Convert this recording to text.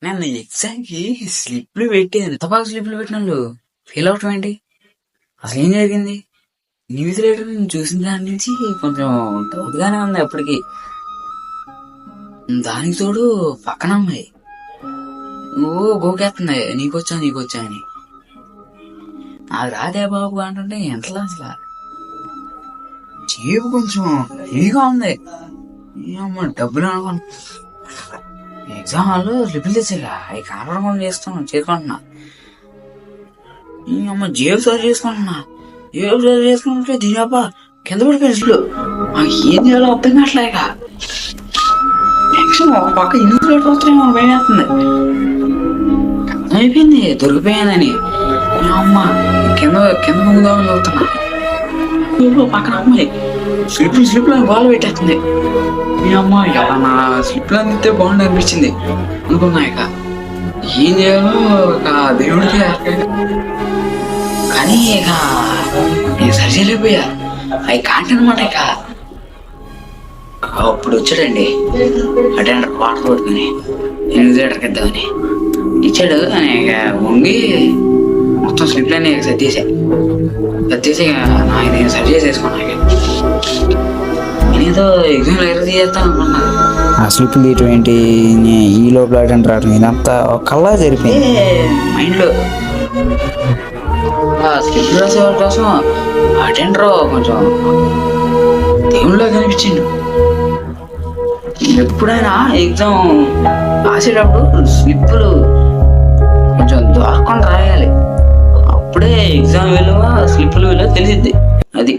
నేను ఎగ్జామ్ కి స్లిప్లు పెట్టి ఎంత బాగా స్లిప్లు పెట్టిన వాళ్ళు ఫెయిల్ అవటం ఏంటి? అసలు ఏం జరిగింది? న్యూస్ రీడర్ చూసిన దాని నుంచి కొంచెం డౌట్ గానే ఉంది అప్పటికి. దానికి తోడు పక్కన అమ్మాయి నువ్వు గోకేస్తుంది నీకొచ్చా అని. నాకు రాదే బాబు అంటుంటే ఎంతలా అసలు జేబు కొంచెం హెవీగా ఉంది. ఏమమ్మా డబ్బులు అనుకోండి. ఎగ్జామ్ హాల్లో స్లిప్లు తెచ్చాక అవి కనపడకుండా చేసుకుంటున్నా. అమ్మ జేబు సరి చేసుకుంటుంటే దీనిపా కింద పడిపోయిన స్లిప్లు. ఏం చేయాలో అర్థం కావట్లేక నెక్స్ట్ ఒక పక్క ఇంగ్లీష్ రేట్ వస్తాయేమో భయం వేస్తుంది. అయిపోయింది దొరికిపోయానని అమ్మ కింద ముందుదామని చదువుతున్నా. పక్కన అమ్మాయి స్లిప్లు గోల పెట్టేస్తుంది. మీ అమ్మ ఎవరన్నా స్లిప్లు అందితే బాగుండు అనిపించింది అనుకున్నా. ఇక ఏం చేయాలో ఇక దేవుడికి కానీ ఇక నేను సరి చేయలేకపోయా. అవి కాంట అనమాట. ఇక అప్పుడు వచ్చాడండి అటెండర్ వాటర్ కొట్టుకుని ఎనిమిదికి ఇద్దామని ఇచ్చాడు. అని ఇక వంగి మొత్తం స్లిప్లన్నీ సర్దేసి నేను సరి చేసేసుకున్నా. నేనేదో ఎగ్జామ్ ఎర్ర చేస్తాను అనుకున్నా. ఆ స్లిప్లు తీయటం ఏంటి, ఈ లోపల అటెండర్ రావడం, ఇదంతా కల్లా జరిపోయింది మైండ్లో. స్లిప్లు రాసేవాడి కోసం అటెండర్ కొంచెం దేవుళ్ళ కనిపించిండు. ఎప్పుడైనా ఎగ్జామ్ రాసేటప్పుడు స్లిప్పులు కొంచెం దొరకకుండా రాయాలి. అప్పుడే ఎగ్జామ్ విలువ స్లిప్పుల విలువ తెలిసిద్ది. అది